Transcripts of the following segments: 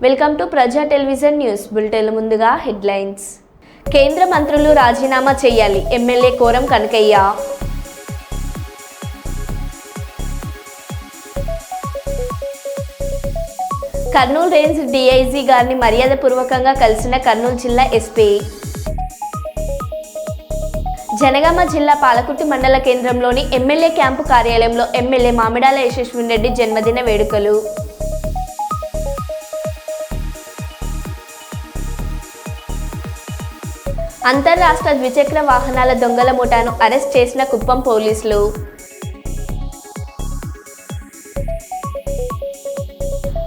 Welcome to Praja television news bulletin. ముందుగా headlines. కేంద్ర మంత్రులు రాజీనామా చేయాలి, MLA Koram Kanakaiah. Kurnool range DIG గారిని మర్యాదపూర్వకంగా కలిసిన కర్నూలు జిల్లా ఎస్పీ. జనగామ జిల్లా పాలకుర్తి మండల కేంద్రంలోని ఎమ్మెల్యే క్యాంపు కార్యాలయంలో ఎమ్మెల్యే మామిడాల యశస్విని రెడ్డి జన్మదిన వేడుకలు. అంతర్రాష్ట్ర ద్విచక్ర వాహనాల దొంగల ముఠాను అరెస్ట్ చేసిన కుప్పం పోలీసులు.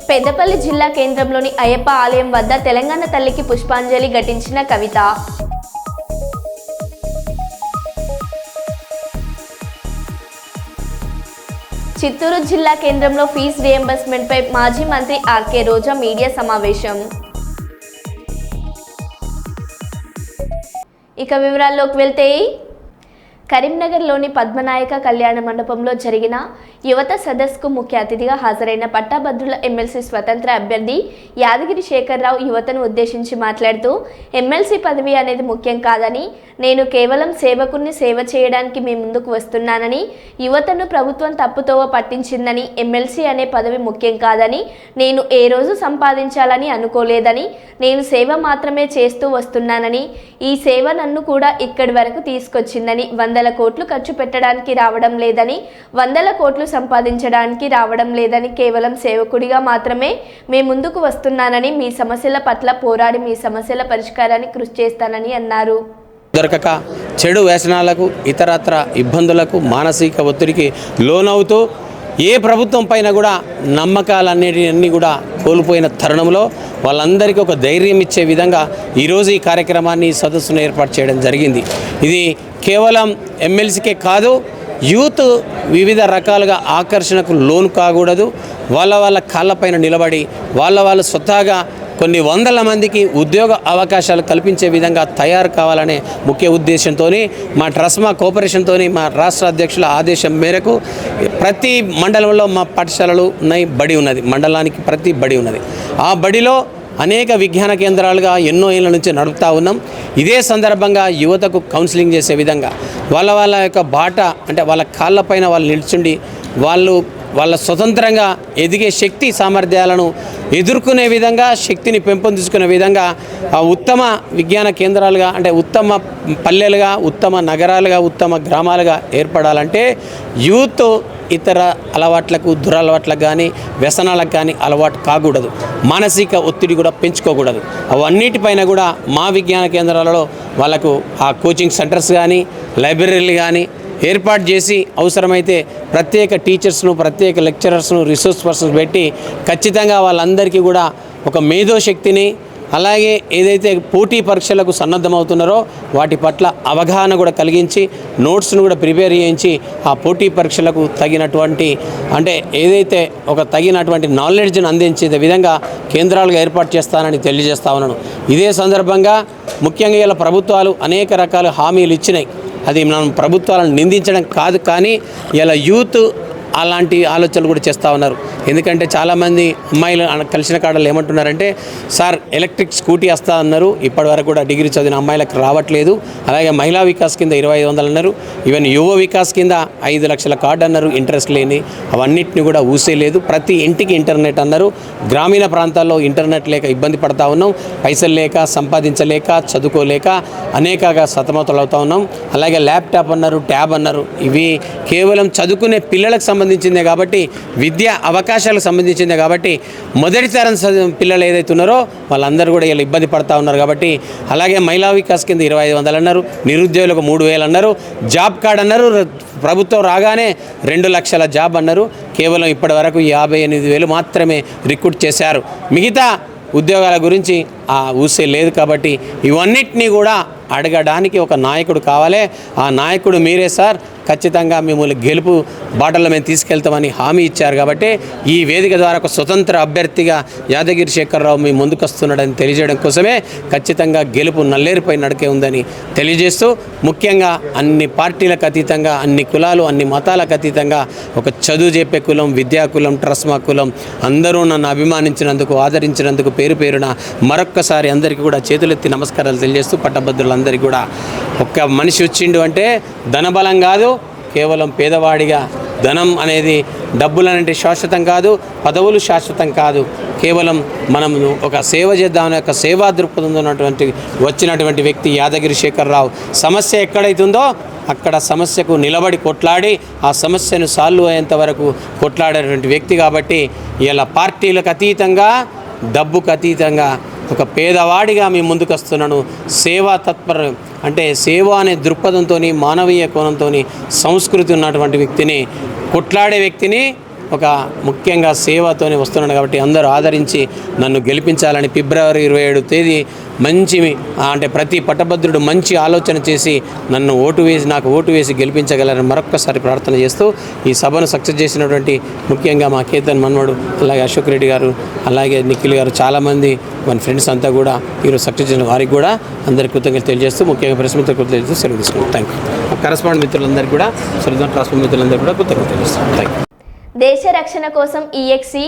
పెద్దపల్లి జిల్లా కేంద్రంలోని అయ్యప్ప ఆలయం వద్ద తెలంగాణ తల్లికి పుష్పాంజలి ఘటించిన కవిత. చిత్తూరు జిల్లా కేంద్రంలో ఫీజు రియంబర్స్మెంట్పై మాజీ మంత్రి ఆర్కే రోజా మీడియా సమావేశం. ఇక వివరాల్లోకి వెళ్తే, కరీంనగర్లోని పద్మనాయక కళ్యాణ మండపంలో జరిగిన యువత సదస్సుకు ముఖ్య అతిథిగా హాజరైన పట్టాభద్రుల ఎమ్మెల్సీ స్వతంత్ర అభ్యర్థి యాదగిరి శేఖర్రావు యువతను ఉద్దేశించి మాట్లాడుతూ, ఎమ్మెల్సీ పదవి అనేది ముఖ్యం కాదని, నేను కేవలం సేవకుని సేవ చేయడానికి మీ ముందుకు వస్తున్నానని, యువతను ప్రభుత్వం తప్పుతోవ పట్టించిందని, ఎమ్మెల్సీ అనే పదవి ముఖ్యం కాదని, నేను ఏ రోజు సంపాదించాలని అనుకోలేదని, నేను సేవ మాత్రమే చేస్తూ వస్తున్నానని, ఈ సేవ నన్ను కూడా ఇక్కడి వరకు తీసుకొచ్చిందని, 100 కోట్లు ఖర్చు పెట్టడానికి రావడం లేదని, 100 కోట్లు సంపాదించడానికి రావడం లేదని, కేవలం సేవకుడిగా మాత్రమే మీ ముందుకు వస్తున్నానని, మీ సమస్యల పట్ల పోరాడి మీ సమస్యల పరిష్కారానికి కృషి చేస్తానని అన్నారు. దొరకక చెడు వ్యసనాలకు, ఇతరత్ర ఇబ్బందులకు, మానసిక ఒత్తిడికి లోనవుతూ ఏ ప్రభుత్వం పైన కూడా నమ్మకాలన్నిటినీ కూడా కోల్పోయిన తరుణంలో వాళ్ళందరికీ ఒక ధైర్యం ఇచ్చే విధంగా ఈరోజు ఈ కార్యక్రమాన్ని, సదస్సును ఏర్పాటు చేయడం జరిగింది. ఇది కేవలం ఎమ్మెల్సీకే కాదు, యూత్ వివిధ రకాలుగా ఆకర్షణకు లోను కాకూడదు, వాళ్ళ కాళ్ళపైన నిలబడి వాళ్ళు స్వతహాగా కొన్ని వందల మందికి ఉద్యోగ అవకాశాలు కల్పించే విధంగా తయారు కావాలనే ముఖ్య ఉద్దేశంతో మా ట్రస్మా కోఆపరేషన్తో మా రాష్ట్ర అధ్యక్షుల ఆదేశం మేరకు ప్రతి మండలంలో మా పాఠశాలలు ఉన్నాయి, బడి ఉన్నది, మండలానికి ప్రతి బడి ఉన్నది. ఆ బడిలో అనేక విజ్ఞాన కేంద్రాలుగా ఎన్నో ఏళ్ళ నుంచి నడుపుతూ ఉన్నాం. ఇదే సందర్భంగా యువతకు కౌన్సిలింగ్ చేసే విధంగా వాళ్ళ యొక్క బాట, అంటే వాళ్ళ కాళ్ళపైన వాళ్ళు నిల్చుండి వాళ్ళ స్వతంత్రంగా ఎదిగే శక్తి సామర్థ్యాలను ఎదుర్కొనే విధంగా, శక్తిని పెంపొందించుకునే విధంగా ఉత్తమ విజ్ఞాన కేంద్రాలుగా, అంటే ఉత్తమ పల్లెలుగా, ఉత్తమ నగరాలుగా, ఉత్తమ గ్రామాలుగా ఏర్పడాలంటే యూత్ ఇతర అలవాట్లకు, దురలవాట్లకు కానీ, వ్యసనాలకు కానీ అలవాటు కాకూడదు, మానసిక ఒత్తిడి కూడా పెంచుకోకూడదు. అవన్నిటిపైన కూడా మా విజ్ఞాన కేంద్రాలలో వాళ్ళకు ఆ కోచింగ్ సెంటర్స్ కానీ, లైబ్రరీలు కానీ ఏర్పాటు చేసి అవసరమైతే ప్రత్యేక టీచర్స్ను, ప్రత్యేక లెక్చరర్స్ను, రిసోర్స్ పర్సన్స్ పెట్టి ఖచ్చితంగా వాళ్ళందరికీ కూడా ఒక మేధోశక్తిని, అలాగే ఏదైతే పోటీ పరీక్షలకు సన్నద్ధమవుతున్నారో వాటి పట్ల అవగాహన కూడా కలిగించి, నోట్స్ను కూడా ప్రిపేర్ చేయించి ఆ పోటీ పరీక్షలకు తగినటువంటి, అంటే ఏదైతే ఒక తగినటువంటి నాలెడ్జ్ను అందించే విధంగా కేంద్రాలుగా ఏర్పాటు చేస్తానని తెలియజేస్తా ఉన్నాను. ఇదే సందర్భంగా ముఖ్యంగా ఇలా ప్రభుత్వాలు అనేక రకాల హామీలు ఇచ్చినాయి. అది మనం ప్రభుత్వాలను నిందించడం కాదు, కానీ ఇలా యూత్ అలాంటి ఆలోచనలు కూడా చేస్తూ ఉన్నారు. ఎందుకంటే చాలామంది అమ్మాయిలు కలిసిన కాడలు ఏమంటున్నారంటే, సార్ ఎలక్ట్రిక్ స్కూటీ వస్తా అన్నారు, ఇప్పటి వరకు కూడా డిగ్రీ చదివిన అమ్మాయిలకు రావట్లేదు. అలాగే మహిళా వికాస్ కింద 2500 అన్నారు, ఈవెన్ యువ వికాస్ కింద 5 లక్షల కార్డు అన్నారు, ఇంట్రెస్ట్ లేని, అవన్నిటిని కూడా ఊసేలేదు. ప్రతి ఇంటికి ఇంటర్నెట్ అన్నారు. గ్రామీణ ప్రాంతాల్లో ఇంటర్నెట్ లేక ఇబ్బంది పడతా ఉన్నాం, పైసలు లేక, సంపాదించలేక, చదువుకోలేక అనేకగా సతమతలవుతూ ఉన్నాం. అలాగే ల్యాప్టాప్ అన్నారు, ట్యాబ్ అన్నారు. ఇవి కేవలం చదువుకునే పిల్లలకు సంబంధించిందే కాబట్టి, విద్య అవకాశాలకు సంబంధించిందే కాబట్టి, మొదటి తరం పిల్లలు ఏదైతే ఉన్నారో వాళ్ళందరూ కూడా ఇలా ఇబ్బంది పడతా ఉన్నారు కాబట్టి, అలాగే మహిళా వికాస్ కింద 2500 అన్నారు, నిరుద్యోగులకు 3000 అన్నారు, జాబ్ కార్డ్ అన్నారు, ప్రభుత్వం రాగానే 2 లక్షల జాబ్ అన్నారు. కేవలం ఇప్పటి వరకు 58,000 మాత్రమే రిక్రూట్ చేశారు. మిగతా ఉద్యోగాల గురించి ఊసే లేదు. కాబట్టి ఇవన్నిటినీ కూడా అడగడానికి ఒక నాయకుడు కావాలి. ఆ నాయకుడు మీరే సార్. ఖచ్చితంగా మిమ్మల్ని గెలుపు బాటలో మేము తీసుకెళ్తామని హామీ ఇచ్చారు. కాబట్టి ఈ వేదిక ద్వారా ఒక స్వతంత్ర అభ్యర్థిగా యాదగిరి శేఖరరావు మీ ముందుకు వస్తున్నాడని తెలియజేయడం కోసమే ఖచ్చితంగా గెలుపు నల్లేరుపై నడకే ఉందని తెలియజేస్తూ, ముఖ్యంగా అన్ని పార్టీలకు అతీతంగా, అన్ని కులాలు, అన్ని మతాలకు అతీతంగా ఒక చదువు చెప్పే కులం, విద్యా కులం, ట్రస్మా కులం అందరూ నన్ను అభిమానించినందుకు, ఆదరించినందుకు పేరు పేరున మరొక్కసారి అందరికీ కూడా చేతులెత్తి నమస్కారాలు తెలియజేస్తూ, పట్టభద్రులందరికీ కూడా ఒక్క మనిషి వచ్చిండు అంటే ధనబలం కాదు, కేవలం పేదవాడిగా ధనం అనేది, డబ్బులనేది శాశ్వతం కాదు, పదవులు శాశ్వతం కాదు. కేవలం మనం ఒక సేవ చేద్దామనే ఒక సేవా దృక్పథం ఉన్నటువంటి వచ్చినటువంటి వ్యక్తి యాదగిరి శేఖరరావు. సమస్య ఎక్కడైతుందో అక్కడ సమస్యకు నిలబడి కొట్లాడి ఆ సమస్యను సాల్వ్ అయ్యేంత వరకు కొట్లాడేటువంటి వ్యక్తి. కాబట్టి ఇలా పార్టీలకు అతీతంగా, డబ్బుకు అతీతంగా ఒక పేదవాడిగా మీ ముందుకు వస్తున్నాను. సేవా తత్పర అంటే సేవ అనే దృక్పథంతో, మానవీయ కోణంతో, సంస్కృతి ఉన్నటువంటి వ్యక్తిని, కొట్లాడే వ్యక్తిని, ఒక ముఖ్యంగా సేవతోనే వస్తున్నాను. కాబట్టి అందరూ ఆదరించి నన్ను గెలిపించాలని ఫిబ్రవరి 27 తేదీ మంచి అంటే ప్రతి పట్టభద్రుడు మంచి ఆలోచన చేసి నాకు ఓటు వేసి గెలిపించగలరని మరొక్కసారి ప్రార్థన చేస్తూ, ఈ సభను సక్సెస్ చేసినటువంటి ముఖ్యంగా మా కేతన్ మన్మడు, అలాగే అశోక్ రెడ్డి గారు, అలాగే నిఖిల్ గారు, చాలామంది మన ఫ్రెండ్స్ అంతా కూడా ఈరోజు సక్సెస్ చేసిన వారికి కూడా అందరికీ కృతజ్ఞతలు తెలియజేస్తూ, ముఖ్యంగా ప్రెస్ మిత్రులకు తెలియజేస్తూ సెలవు తీసుకున్నాం. Thank you. కరస్పాండ్ మిత్రులందరికీ కూడా, స్వతంత్ర రాష్ట్ర మిత్రులందరికీ కూడా కృతజ్ఞతలు తెలియజేస్తాం. Thank you. దేశ రక్షణ కోసం ఈఎక్సీ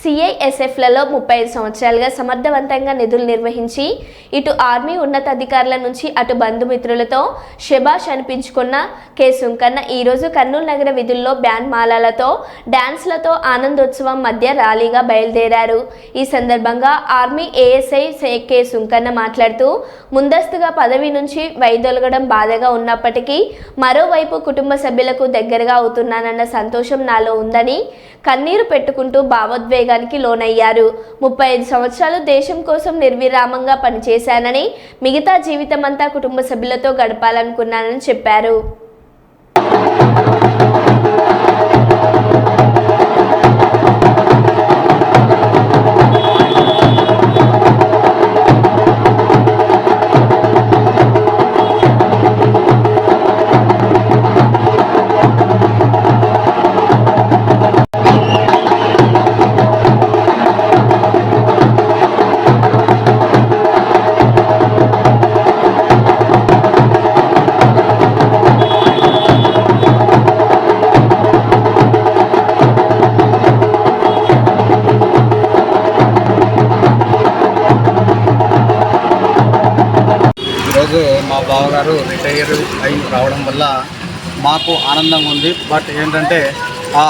సిఐఎస్ఎఫ్లలో 35 సంవత్సరాలుగా సమర్థవంతంగా నిధులు నిర్వహించి ఇటు ఆర్మీ ఉన్నతాధికారుల నుంచి అటు బంధుమిత్రులతో శభాష్ అనిపించుకున్న కె సుంకన్న ఈరోజు కర్నూలు నగర విధుల్లో బ్యాండ్ మాలాలతో, డాన్స్లతో ఆనందోత్సవం మధ్య ర్యాలీగా బయలుదేరారు. ఈ సందర్భంగా ఆర్మీ ఏఎస్ఐ కె సుంకన్న మాట్లాడుతూ, ముందస్తుగా పదవి నుంచి వైదొలగడం బాధగా ఉన్నప్పటికీ మరోవైపు కుటుంబ సభ్యులకు దగ్గరగా అవుతున్నానన్న సంతోషం నాలో ఉందని కన్నీరు పెట్టుకుంటూ భావోద్వేగానికి లోనయ్యారు. 35 సంవత్సరాలు దేశం కోసం నిర్విరామంగా పనిచేశానని, మిగతా జీవితమంతా కుటుంబ సభ్యులతో గడపాలనుకున్నానని చెప్పారు. ఈరోజు మా బావగారు రిటైర్ అయి రావడం వల్ల మాకు ఆనందంగా ఉంది. బట్ ఏంటంటే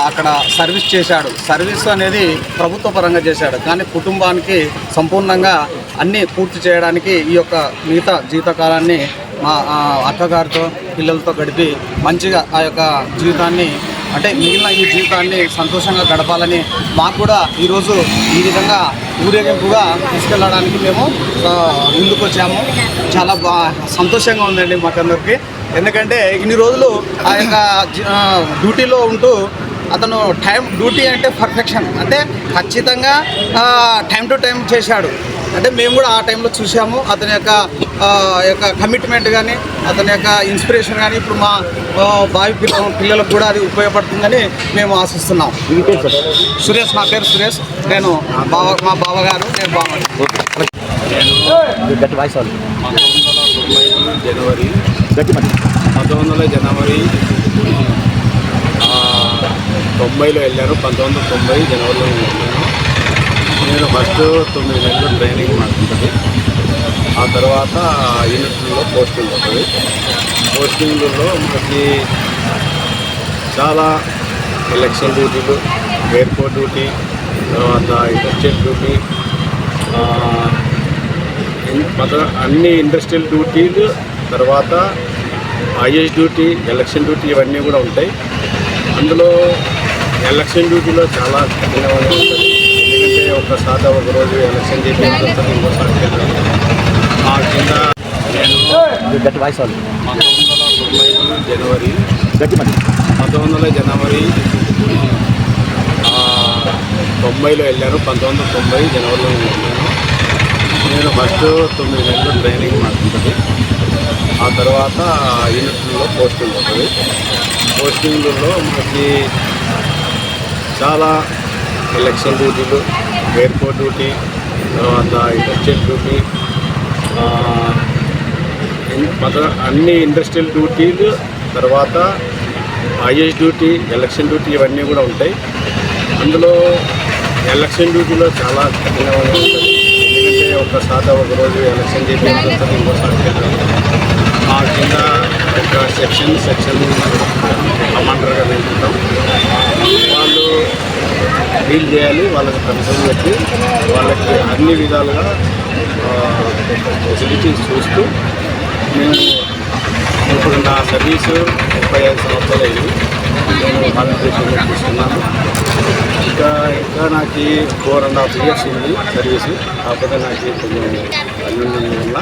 అక్కడ సర్వీస్ చేశాడు. సర్వీస్ అనేది ప్రభుత్వ పరంగా చేశాడు, కానీ కుటుంబానికి సంపూర్ణంగా అన్నీ పూర్తి చేయడానికి ఈ యొక్క మిగతా జీవితకాలాన్ని మా అక్కగారితో, పిల్లలతో గడిపి మంచిగా ఆ యొక్క జీవితాన్ని, అంటే మిగిలిన ఈ జీవితాన్ని సంతోషంగా గడపాలని మాకు కూడా ఈరోజు ఈ విధంగా ఊరేగింపుగా తీసుకెళ్ళడానికి మేము ముందుకు వచ్చాము. చాలా సంతోషంగా ఉందండి మాకందరికి. ఎందుకంటే ఇన్ని రోజులు ఆ యొక్క డ్యూటీలో ఉంటూ అతను డ్యూటీ అంటే పర్ఫెక్షన్, అంటే ఖచ్చితంగా టైం టు టైం చేశాడు. అంటే మేము కూడా ఆ టైంలో చూసాము అతని యొక్క కమిట్మెంట్ కానీ, అతని యొక్క ఇన్స్పిరేషన్ కానీ ఇప్పుడు మా భావి పిల్లలకు కూడా అది ఉపయోగపడుతుందని మేము ఆశిస్తున్నాం. సురేష్, నా పేరు సురేష్. నేను మా బావగారు, నేను బావ. 1990 జనవరి 90లో వెళ్ళాను. 1990 జనవరిలో వెళ్ళాను. నేను ఫస్ట్ 9 నెలలు ట్రైనింగ్ మాకుంటుంది. ఆ తర్వాత యూనిట్లో పోస్టింగ్ ఉంటుంది. పోస్టింగ్లలో మనకి చాలా ఎలక్షన్ డ్యూటీలు, ఎయిర్పోర్ట్ డ్యూటీ, తర్వాత ఇండస్ట్రియల్ డ్యూటీ, అన్ని ఇండస్ట్రియల్ డ్యూటీలు, తర్వాత ఐఏఎస్ డ్యూటీ, ఎలక్షన్ డ్యూటీ ఇవన్నీ కూడా ఉంటాయి. అందులో ఎలక్షన్ డ్యూటీలో చాలా కఠినంగా ఉంటుంది. ఎందుకంటే ఒకసారి ఒకరోజు ఎలక్షన్ చేసి ఇంకోసారి ఆ కింద నేను 1990 జనవరి 90లో వెళ్ళాను. 1990 జనవరిలో వెళ్ళాను. నేను ఫస్ట్ 9 నెలలు ట్రైనింగ్ మాకుంటుంది. ఆ తర్వాత యూనిట్లో పోస్టింగ్ ఉంటుంది. పోస్టింగ్లలో మనకి చాలా ఎలక్షన్ డ్యూటీలు, ఎయిర్పోర్ట్ డ్యూటీ, తర్వాత ఇండస్ట్రియల్ డ్యూటీ, అన్ని ఇండస్ట్రియల్ డ్యూటీలు, తర్వాత ఐఏఎస్ డ్యూటీ, ఎలక్షన్ డ్యూటీ ఇవన్నీ కూడా ఉంటాయి. అందులో ఎలక్షన్ డ్యూటీలో చాలా కఠినంగా ఉంటుంది. ఎందుకంటే ఒకసారి ఒకరోజు ఎలక్షన్ చేసి ఇంకోసారి మా కింద ఒక సెక్షన్ కమాండర్గా నిలుపుతాం. వాళ్ళు డీల్ చేయాలి, వాళ్ళకి కన్సల్ట్ పెట్టి వాళ్ళకి అన్ని విధాలుగా ఫెసిలిటీస్ చూస్తూ నేను ఇప్పుడు నా సర్వీసు 35 సంవత్సరాలు అయింది. నేను కాన్సన్ట్రేషన్ తీసుకున్నాను. ఇంకా నాకు 4.5 years ఉంది సర్వీసు. కాకపోతే నాకు కొంచెం అన్నింటి వల్ల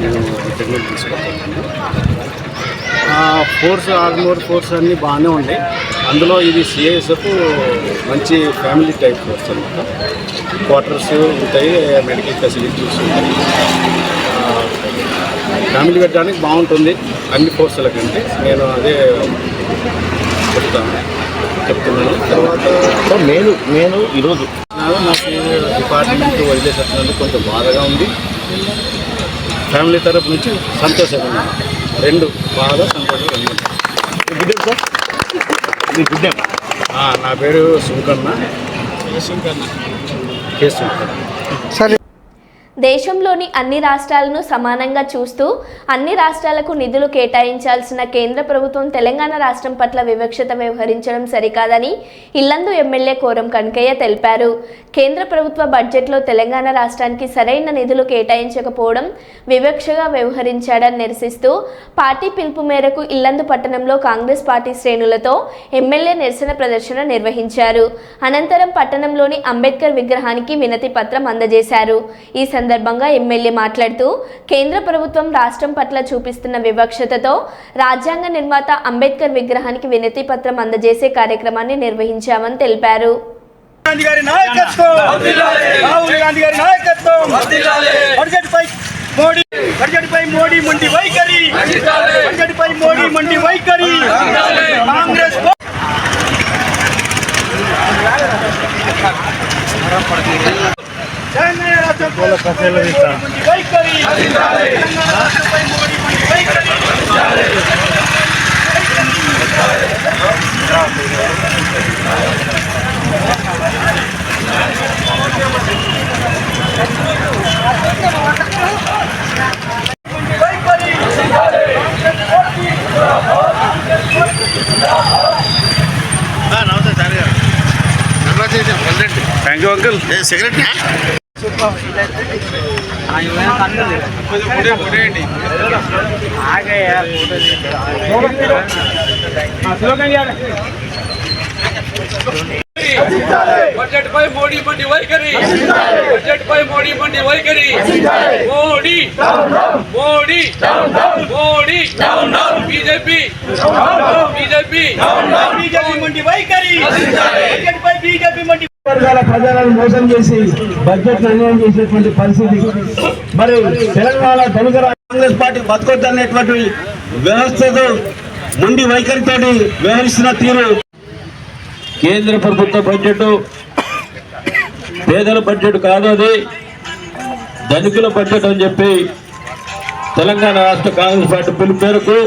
నేను రిటైర్మెంట్ తీసుకుంటున్నాను. ఫోర్స్, ఆర్మోర్ ఫోర్స్ అన్నీ బాగానే ఉన్నాయి. అందులో ఇది సిఐఎస్ఎఫ్ మంచి ఫ్యామిలీ టైప్ ఫోర్స్ అనమాట. క్వార్టర్స్ ఉంటాయి, మెడికల్ ఫెసిలిటీస్ ఉంటాయి. ఫ్యామిలీ పెట్టడానికి బాగుంటుంది అన్ని ఫోర్సుల కంటే. నేను అదే చెప్తున్నాను. తర్వాత నేను ఈరోజు నాకు డిపార్ట్మెంట్ వదిలేసేసినందుకు కొంచెం బాధగా ఉంది. ఫ్యామిలీ తరపు నుంచి సంతోషంగా ఉంది. రెండు బాగా సంతోషంగా ఉంది. నా పేరు సుంకన్న, కే సుంకన్న. దేశంలోని అన్ని రాష్ట్రాలను సమానంగా చూస్తూ అన్ని రాష్ట్రాలకు నిధులు కేటాయించాల్సిన కేంద్ర ప్రభుత్వం తెలంగాణ రాష్ట్రం పట్ల వివక్షత వ్యవహరించడం సరికాదని ఇల్లందు ఎమ్మెల్యే కోరం కనకయ్య తెలిపారు. కేంద్ర ప్రభుత్వ బడ్జెట్లో తెలంగాణ రాష్ట్రానికి సరైన నిధులు కేటాయించకపోవడం వివక్షగా వ్యవహరించాడని నిరసిస్తూ పార్టీ పిలుపు మేరకు ఇల్లందు పట్టణంలో కాంగ్రెస్ పార్టీ శ్రేణులతో ఎమ్మెల్యే నిరసన ప్రదర్శన నిర్వహించారు. అనంతరం పట్టణంలోని అంబేద్కర్ విగ్రహానికి వినతి పత్రం అందజేశారు. ఈ సందర్భంగా ఎమ్మెల్యే మాట్లాడుతూ కేంద్ర ప్రభుత్వం రాష్ట్రం పట్ల చూపిస్తున్న వివక్షతతో రాజ్యాంగ నిర్మాత అంబేద్కర్ విగ్రహానికి వినతి పత్రం అందజేసే కార్యక్రమాన్ని నిర్వహించామని తెలిపారు. Thank you uncle. Cigarette budget पर मोदी मंडी వైఖరి बजट पर मोदी मंडी వైఖరి Modi Modi Modi BJP BJP BJP मंडी వైఖరి बजट पर बीजेपी मंडी వర్గాల ప్రజలను మోసం చేసి బడ్జెట్ నిర్ణయం చేసినటువంటి పరిస్థితి. మరి తెలంగాణ తెలుగు కాంగ్రెస్ పార్టీ బతుకొద్దనేటువంటి వ్యవస్థతో మొండి వైఖరితో వ్యవహరిస్తున్న తీరు. కేంద్ర ప్రభుత్వ బడ్జెట్ పేదల బడ్జెట్ కాదు, అది ధనికుల బడ్జెట్ అని చెప్పి తెలంగాణ రాష్ట్ర కాంగ్రెస్ పార్టీ పిలుపు మేరకు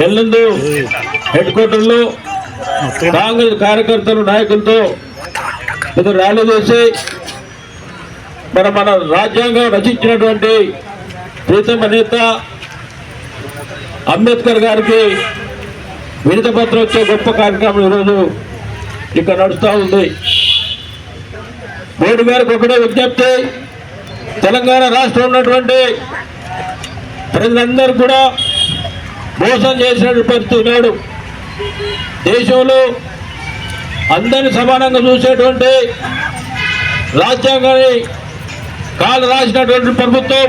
ఎల్లుందు హెడ్ క్వార్టర్లో కాంగ్రెస్ కార్యకర్తలు నాయకులతో ర్యాలీ చేసి మన రాజ్యాంగం రచించినటువంటి ప్రీతమ నేత అంబేద్కర్ గారికి వినతి పత్రం వచ్చే గొప్ప కార్యక్రమం ఈరోజు ఇక్కడ నడుస్తూ ఉంది. మోడీ గారికి ఒకటే విజ్ఞప్తి, తెలంగాణ రాష్ట్రంలో ఉన్నటువంటి ప్రజలందరూ కూడా మోసం చేసినటువంటి పరిస్థితి ఉన్నాడు. దేశంలో అందరిని సమానంగా చూసేటువంటి రాజ్యాంగాన్ని కాలు రాసినటువంటి ప్రభుత్వం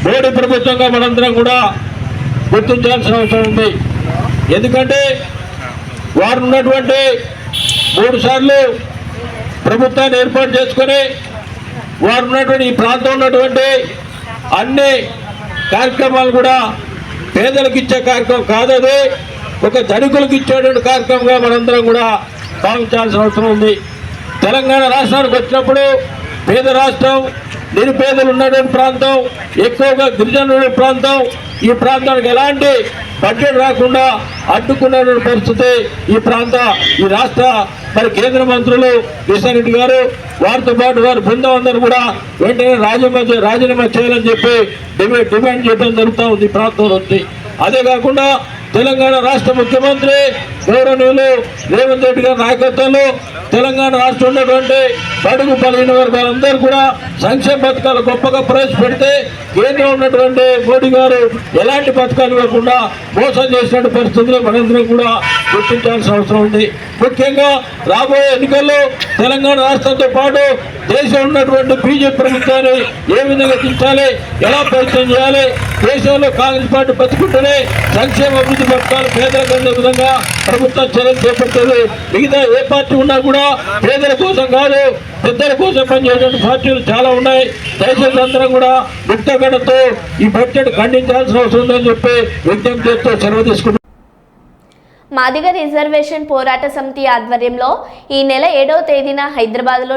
మోడీ ప్రభుత్వంగా మనందరం కూడా గుర్తించాల్సిన అవసరం ఉంది. ఎందుకంటే వారు ఉన్నటువంటి 3 సార్లు ప్రభుత్వాన్ని ఏర్పాటు చేసుకొని వారు ఉన్నటువంటి ఈ ప్రాంతంలో ఉన్నటువంటి అన్ని కార్యక్రమాలు కూడా పేదలకు ఇచ్చే కార్యక్రమం కాదది, ఒక ధనికులకు ఇచ్చేటువంటి కార్యక్రమంగా మనందరం కూడా భావించాల్సిన అవసరం ఉంది. తెలంగాణ రాష్ట్రానికి వచ్చినప్పుడు పేద రాష్ట్రం, నిరుపేదలు ఉన్నటువంటి ప్రాంతం, ఎక్కువగా గిరిజనుల ప్రాంతం, ఈ ప్రాంతానికి ఎలాంటి బడ్జెట్ రాకుండా అడ్డుకున్నటువంటి పరిస్థితి ఈ రాష్ట్ర మరి కేంద్ర మంత్రులు కిషన్ రెడ్డి గారు, వారితో పాటు వారి బృందం అందరూ కూడా వెంటనే రాజీనామా చేయాలని చెప్పి డిమాండ్ చేయడం జరుగుతూ ఉంది ఈ ప్రాంతంలో ఉంది. అదే కాకుండా తెలంగాణ రాష్ట్ర ముఖ్యమంత్రి గౌరవనీయులు రేవంత్ రెడ్డి గారి నాయకత్వంలో తెలంగాణ రాష్ట్రం ఉన్నటువంటి బడుగు బలహీన వర్గాలందరూ కూడా సంక్షేమ పథకాలు గొప్పగా ప్రవేశపెడితే కేంద్రంలో ఉన్నటువంటి మోడీ గారు ఎలాంటి పథకాలు ఇవ్వకుండా మోసం చేసిన పరిస్థితులు మనందరం కూడా గుర్తించాల్సిన అవసరం ఉంది. ముఖ్యంగా రాబోయే ఎన్నికల్లో తెలంగాణ రాష్ట్రంతో పాటు దేశంలో ఉన్నటువంటి బీజేపీ ప్రభుత్వాన్ని ఏ విధంగా దించాలి, ఎలా ప్రయత్నం చేయాలి, దేశంలో కాంగ్రెస్ పార్టీ బతుకుంటేనే సంక్షేమ అభివృద్ధి పథకాలు పేదలకు అందే విధంగా ప్రభుత్వం చర్యలు చేపట్టేది. మిగతా ఏ పార్టీ ఉన్నా కూడా పేదల కోసం కాదు, పెద్దల కోసం పనిచేసే పార్టీలు చాలా ఉన్నాయి. దయచేసి అందరం కూడా ముక్తగడతో ఈ బడ్జెట్ ఖండించాల్సిన అవసరం ఉందని చెప్పి విజ్ఞప్తి చేస్తూ సెలవు తీసుకుంటున్నాం. మాదిగ రిజర్వేషన్ పోరాట సమితి ఆధ్వర్యంలో ఈ నెల 7వ తేదీన హైదరాబాద్లో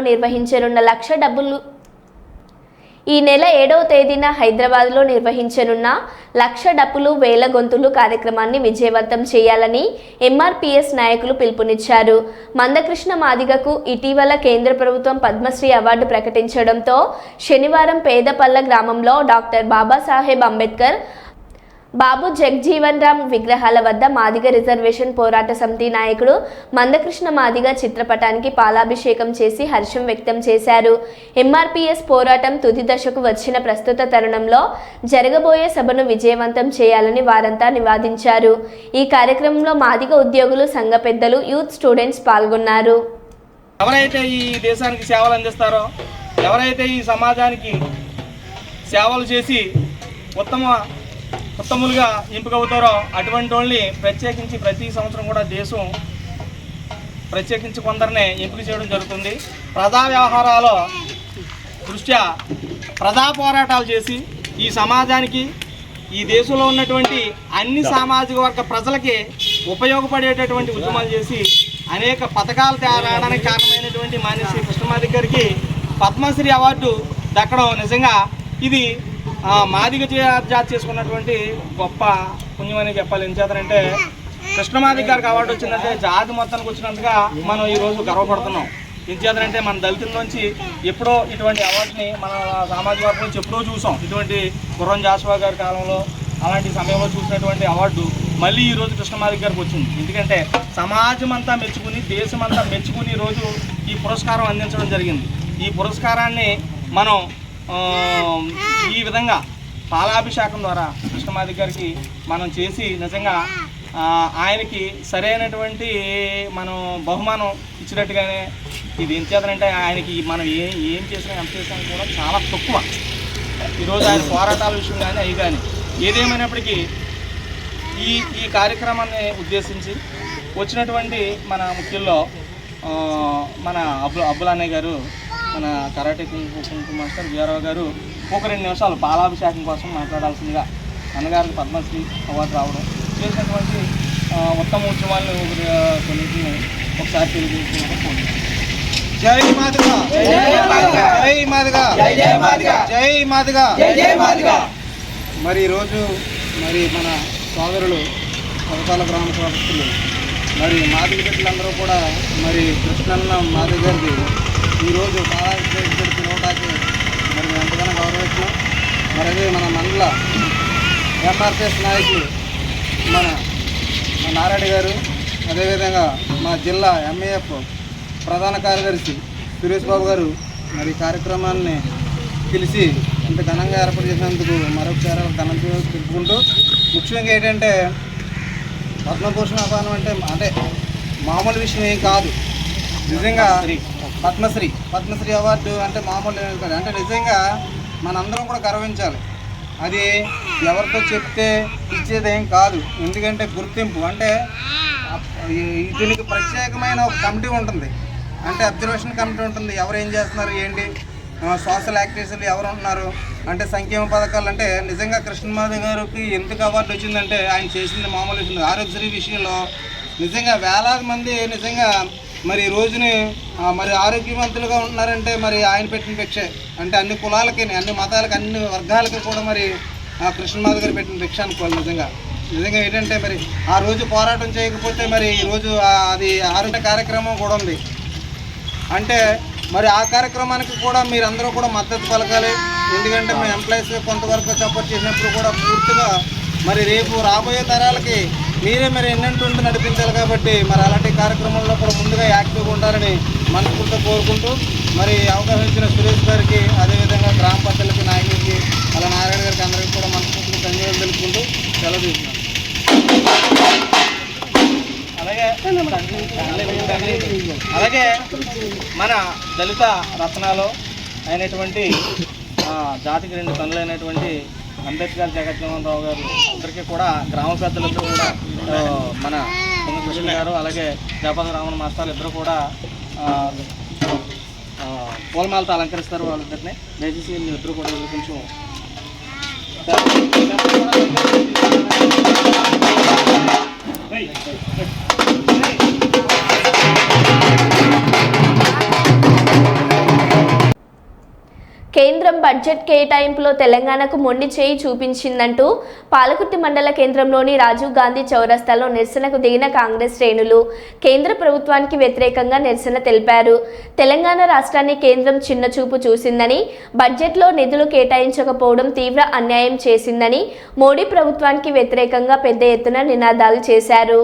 నిర్వహించనున్న లక్ష డప్పులు వేల గొంతులు కార్యక్రమాన్ని విజయవంతం చేయాలని ఎంఆర్పీఎస్ నాయకులు పిలుపునిచ్చారు. మందకృష్ణ మాదిగకు ఇటీవల కేంద్ర ప్రభుత్వం పద్మశ్రీ అవార్డు ప్రకటించడంతో శనివారం పేదపల్ల గ్రామంలో డాక్టర్ బాబాసాహెబ్ అంబేద్కర్, బాబు జగ్జీవన్ రామ్ విగ్రహాల వద్ద మాదిగ రిజర్వేషన్ పోరాట సమితి నాయకుడు మందకృష్ణ మాదిగ చిత్రపటానికి పాలాభిషేకం చేసి హర్షం వ్యక్తం చేశారు. ఎంఆర్పీఎస్ పోరాటం తుది దశకు వచ్చిన ప్రస్తుత తరుణంలో జరగబోయే సభను విజయవంతం చేయాలని వారంతా నివాదించారు. ఈ కార్యక్రమంలో మాదిగ ఉద్యోగులు, సంఘ పెద్దలు, యూత్ స్టూడెంట్స్ పాల్గొన్నారు. ఎవరైతే ఈ దేశానికి సేవలు అందిస్తారో, ఎవరైతే ఈ సమాజానికి సేవలు చేసి ఉత్తములుగా ఎంపికవుతారో అటువంటి వాళ్ళని ప్రత్యేకించి ప్రతి సంవత్సరం కూడా దేశం ప్రత్యేకించి కొందరిని ఎంపిక చేయడం జరుగుతుంది. ప్రజా వ్యవహారాల దృష్ట్యా ప్రజా పోరాటాలు చేసి ఈ సమాజానికి, ఈ దేశంలో ఉన్నటువంటి అన్ని సామాజిక వర్గ ప్రజలకి ఉపయోగపడేటటువంటి ఉద్యమాలు చేసి అనేక పథకాలు తయారవడానికి కారణమైనటువంటి మాన్యశ్రీ కృష్ణమాదిగ గారికి పద్మశ్రీ అవార్డు దక్కడం నిజంగా ఇది మాదిగ జాతి చేసుకున్నటువంటి గొప్ప పుణ్యం అని చెప్పాలి. ఏం చేద్దారంటే కృష్ణమాదిగ గారికి అవార్డు వచ్చిందంటే జాతి మొత్తానికి వచ్చినందుగా మనం ఈరోజు గర్వపడుతున్నాం. ఏం చేద్దారంటే మన దళితుల్లోంచి ఎప్పుడో ఇటువంటి అవార్డుని మన సామాజిక వర్గం నుంచి ఎప్పుడో చూసాం. ఇటువంటి గుర్రం జాషువా గారి కాలంలో అలాంటి సమయంలో చూసినటువంటి అవార్డు మళ్ళీ ఈరోజు కృష్ణమాదిగ గారికి వచ్చింది. ఎందుకంటే సమాజం అంతా మెచ్చుకుని, దేశం అంతా మెచ్చుకుని ఈరోజు ఈ పురస్కారం అందించడం జరిగింది. ఈ పురస్కారాన్ని మనం ఈ విధంగా పాలాభిషేకం ద్వారా కృష్ణమాదిగ గారికి మనం చేసి నిజంగా ఆయనకి సరైనటువంటి మనం బహుమానం ఇచ్చినట్టుగానే ఇది. ఏం చేద్దారంటే ఆయనకి మనం ఏం చేసినా ఎంత చేసినా కూడా చాలా తక్కువ. ఈరోజు ఆయన పోరాటాల విషయం కానీ అవి కానీ ఏదేమైనప్పటికీ ఈ కార్యక్రమాన్ని ఉద్దేశించి వచ్చినటువంటి మన ముఖ్యుల్లో మన అబ్బుల్ అన్నయ్య గారు, మన కరాటే కుంకు మాస్టర్ వీరావు గారు ఒక 2 నిమిషాలు పాలాభిషేకం కోసం మాట్లాడాల్సిందిగా అన్నగారికి పద్మశ్రీ అవార్డు రావడం చేసినటువంటి ఉత్తమ ఉద్యమాలను కొన్నింటిని ఒకసారి తెలియజేసుకుంటూ జై మాదిగ, జై మాదిగ, జై మాదిగ. మరి ఈరోజు మన సోదరులు పదపాల గ్రామ సభ్యులు మరి మాదిగ బిడ్డలందరూ కూడా మరి కృష్ణన్న మాదిగ గారికి ఈరోజు పాలాభిషేకం పిలవడానికి మరి మేము ఎంతగానో గౌరవిస్తున్నాం. మరి అదే మన మండల ఎంఆర్పిఎస్ నాయకులు మన నారాయణ గారు, అదేవిధంగా మా జిల్లా ఎంఏఎఫ్ ప్రధాన కార్యదర్శి సురేష్ బాబు గారు మరి కార్యక్రమాన్ని పిలిచి ఇంత ఘనంగా ఏర్పాటు చేసినందుకు మరొకసారి ఘనంగా తెలుపుకుంటూ, ముఖ్యంగా ఏంటంటే పద్మభూషణ అవార్డు అంటే మామూలు విషయం ఏం కాదు. నిజంగా పద్మశ్రీ అవార్డు అంటే మామూలు కాదు. అంటే నిజంగా మనందరం కూడా గర్వించాలి. అది ఎవరితో చెప్తే ఇచ్చేదేం కాదు. ఎందుకంటే గుర్తింపు అంటే దీనికి ప్రత్యేకమైన ఒక కమిటీ ఉంటుంది. అంటే అబ్జర్వేషన్ కమిటీ ఉంటుంది. ఎవరు ఏం చేస్తున్నారు ఏంటి సోషల్ యాక్టివిస్టులు ఎవరు ఉంటున్నారు అంటే సంక్షేమ పథకాలు అంటే నిజంగా కృష్ణమాధవ్ గారికి ఎందుకు అవార్డు వచ్చిందంటే ఆయన చేసింది మామూలు విషయం. ఆరోగ్యశ్రీ విషయంలో నిజంగా వేలాది మంది నిజంగా మరి ఈ రోజుని మరి ఆరోగ్యవంతులుగా ఉంటున్నారంటే మరి ఆయన పెట్టిన భిక్ష. అంటే అన్ని కులాలకి, అన్ని మతాలకి, అన్ని వర్గాలకి కూడా మరి కృష్ణమాధవ్ గారు పెట్టిన భిక్ష అనుకోవాలి. నిజంగా ఏంటంటే మరి ఆ రోజు పోరాటం చేయకపోతే మరి ఈరోజు అది ఆరోగ్య కార్యక్రమం కూడా ఉంది. అంటే మరి ఆ కార్యక్రమానికి కూడా మీరందరూ కూడా మద్దతు పలకాలి. ఎందుకంటే మీ ఎంప్లాయీస్ కొంతవరకు సపోర్ట్ చేసినప్పుడు కూడా పూర్తిగా మరి రేపు రాబోయే తరాలకి మీరే మరి ఎన్నంటుండి నడిపించాలి. కాబట్టి మరి అలాంటి కార్యక్రమంలో కూడా ముందుగా యాక్టివ్గా ఉండాలని మనస్ఫూర్తిగా కోరుకుంటూ మరి అవకాశం ఇచ్చిన సురేష్ గారికి, అదేవిధంగా గ్రామ పెద్దలకి, నాయకులకి, అలా నారాయణ గారికి అందరికీ కూడా మనస్ఫూర్తిగా ధన్యవాదాలు తెలుపుకుంటూ సెలవు తీసుకున్నాను. అలాగే మన దళిత రత్నాలు అయినటువంటి జాతికి 2 కన్నులు అయినటువంటి అంబేద్కర్ జగజ్జీవన్ రావు గారు అందరికీ కూడా గ్రామ పెద్దలందరూ కూడా మన కృష్ణ గారు అలాగే జగపతి రామణ మాస్టర్లు ఇద్దరు కూడా పూలమాలతో అలంకరిస్తారు వాళ్ళిద్దరిని. దయచేసి మీరిద్దరు కూడా కొంచెం కేంద్రం బడ్జెట్ కేటాయింపులో తెలంగాణకు మొండి చేయి చూపించిందంటూ పాలకుర్తి మండల కేంద్రంలోని రాజీవ్ గాంధీ చౌరస్తాలో నిరసనకు దిగిన కాంగ్రెస్ శ్రేణులు కేంద్ర ప్రభుత్వానికి వ్యతిరేకంగా నిరసన తెలిపారు. తెలంగాణ రాష్ట్రాన్ని కేంద్రం చిన్నచూపు చూసిందని, బడ్జెట్లో నిధులు కేటాయించకపోవడం తీవ్ర అన్యాయం చేసిందని మోడీ ప్రభుత్వానికి వ్యతిరేకంగా పెద్ద ఎత్తున నినాదాలు చేశారు.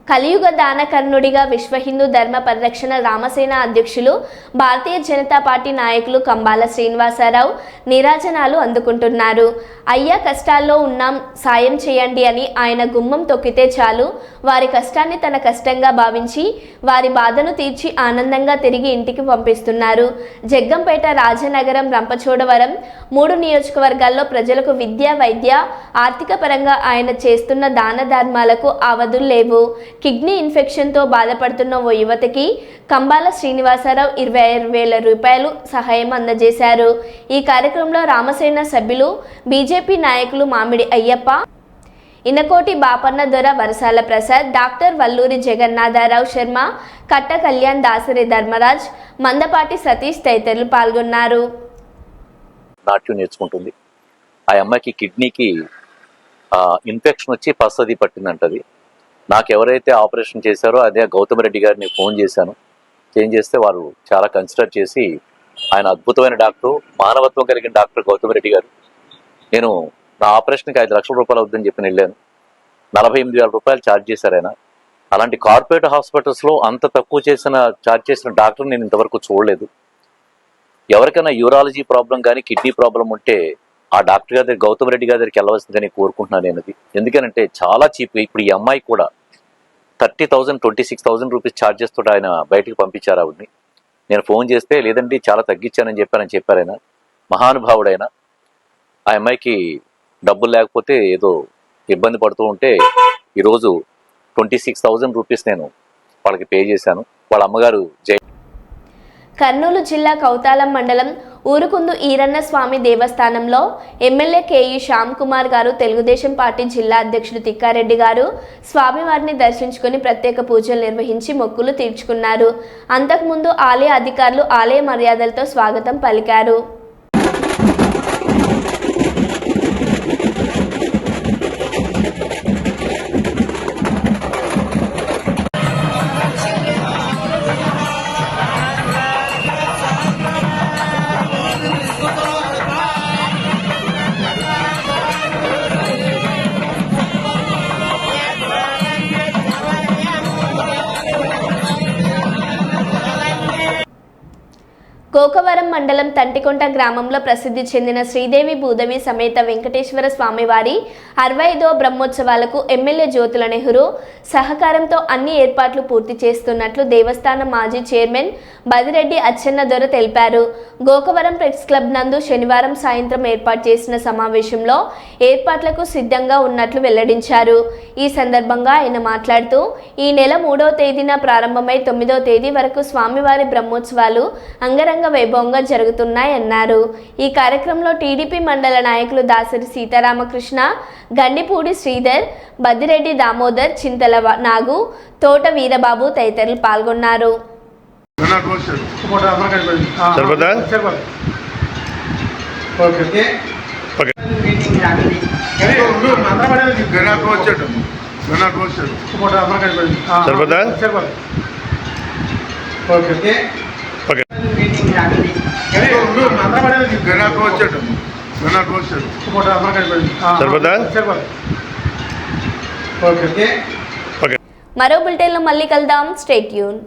కలియుగ దానకర్ణుడిగా విశ్వ హిందూ ధర్మ పరిరక్షణ రామసేన అధ్యక్షులు భారతీయ జనతా పార్టీ నాయకులు కంబాల శ్రీనివాసరావు నీరాజనాలు అందుకుంటున్నారు. అయ్యా కష్టాల్లో ఉన్నాం, సాయం చేయండి అని ఆయన గుమ్మం తొక్కితే చాలు వారి కష్టాన్ని తన కష్టంగా భావించి వారి బాధను తీర్చి ఆనందంగా తిరిగి ఇంటికి పంపిస్తున్నారు. జగ్గంపేట, రాజనగరం, రంపచోడవరం 3 నియోజకవర్గాల్లో ప్రజలకు విద్య, వైద్య, ఆర్థిక పరంగా ఆయన చేస్తున్న దాన ధర్మాలకు అవధులు లేవు. కిడ్నీ ఇన్ఫెక్షన్తో బాధపడుతున్న ఓ యువతికి కంబాల శ్రీనివాసరావు 25,000 రూపాయలు సహాయం అందజేశారు. ఈ కార్యక్రమంలో రామసేన సభ్యులు, బీజేపీ నాయకులు మామిడి అయ్యప్ప, ఇనకోటి బాపన్న దొర, వరసాల ప్రసాద్, డాక్టర్ వల్లూరి జగన్నాథరావు శర్మ, కట్ట కళ్యాణ్, దాసరి ధర్మరాజ్, మందపాటి సతీష్ తదితరులు పాల్గొన్నారు. నాట్యం నేర్చుకుంటుంది. ఆ అమ్మాయికి కిడ్నీకి ఇన్ఫెక్షన్ వచ్చి పసది పట్టిందంటది. నాకు ఎవరైతే ఆపరేషన్ చేశారో అదే గౌతమ్ రెడ్డి గారిని ఫోన్ చేశాను. చేస్తే వారు చాలా కన్సిడర్ చేసి, ఆయన అద్భుతమైన డాక్టర్, మానవత్వం కలిగిన డాక్టర్ గౌతమ్ రెడ్డి గారు. నేను నా ఆపరేషన్కి 5 లక్షల రూపాయలు అవుతుందని చెప్పి వెళ్ళాను. 48,000 రూపాయలు ఛార్జ్ చేశారు ఆయన. అలాంటి కార్పొరేట్ హాస్పిటల్స్లో అంత తక్కువ ఛార్జ్ చేసిన డాక్టర్ నేను ఇంతవరకు చూడలేదు. ఎవరికైనా యూరాలజీ ప్రాబ్లం కానీ కిడ్నీ ప్రాబ్లం ఉంటే ఆ డాక్టర్ గారి దగ్గర, గౌతమ్ రెడ్డి గారి దగ్గరికి వెళ్ళవలసిందని కోరుకుంటున్నాను నేను. అది ఎందుకనంటే చాలా చీప్గా, ఇప్పుడు ఈ అమ్మాయి కూడా 30,000, 26,000 రూపీస్ ఛార్జెస్ తోటి ఆయన బయటికి పంపించారు ఆవిడ్ని. నేను ఫోన్ చేస్తే లేదండి చాలా తగ్గించానని చెప్పారు ఆయన. మహానుభావుడైన ఆ అమ్మాయికి డబ్బులు లేకపోతే ఏదో ఇబ్బంది పడుతూ ఉంటే ఈరోజు 26,000 రూపీస్ నేను వాళ్ళకి పే చేశాను. వాళ్ళ అమ్మగారు కర్నూలు జిల్లా కౌతాలం మండలం ఊరుకుందు ఈరన్న స్వామి దేవస్థానంలో ఎమ్మెల్యే కేఈ శ్యామ్ కుమార్ గారు, తెలుగుదేశం పార్టీ జిల్లా అధ్యక్షుడు తిక్కారెడ్డి గారు స్వామివారిని దర్శించుకుని ప్రత్యేక పూజలు నిర్వహించి మొక్కులు తీర్చుకున్నారు. అంతకుముందు ఆలయ అధికారులు ఆలయ మర్యాదలతో స్వాగతం పలికారు. గోకవరం మండలం తంటికొంట గ్రామంలో ప్రసిద్ధి చెందిన శ్రీదేవి భూదేవి సమేత వెంకటేశ్వర స్వామివారి 65వ బ్రహ్మోత్సవాలకు ఎమ్మెల్యే జ్యోతుల నెహ్రూ సహకారంతో అన్ని ఏర్పాట్లు పూర్తి చేస్తున్నట్లు దేవస్థానం మాజీ చైర్మన్ బదిరెడ్డి అచ్చెన్న దొర తెలిపారు. గోకవరం ప్రెస్ క్లబ్ నందు శనివారం సాయంత్రం ఏర్పాటు చేసిన సమావేశంలో ఏర్పాట్లకు సిద్ధంగా ఉన్నట్లు వెల్లడించారు. ఈ సందర్భంగా ఆయన మాట్లాడుతూ ఈ నెల 3వ తేదీన ప్రారంభమై 9వ తేదీ వరకు స్వామివారి బ్రహ్మోత్సవాలు అంగరంగ వైభవంగా జరుగుతున్నాయన్నారు. ఈ కార్యక్రమంలో టీడీపీ మండల నాయకులు దాసరి సీతారామకృష్ణ, గండిపూడి శ్రీధర్, బద్దిరెడ్డి దామోదర్, చింతల నాగు, తోట వీరబాబు తదితరులు పాల్గొన్నారు. మరో బులెటిన్లో మళ్ళీ కలుద్దాం. Stay tune.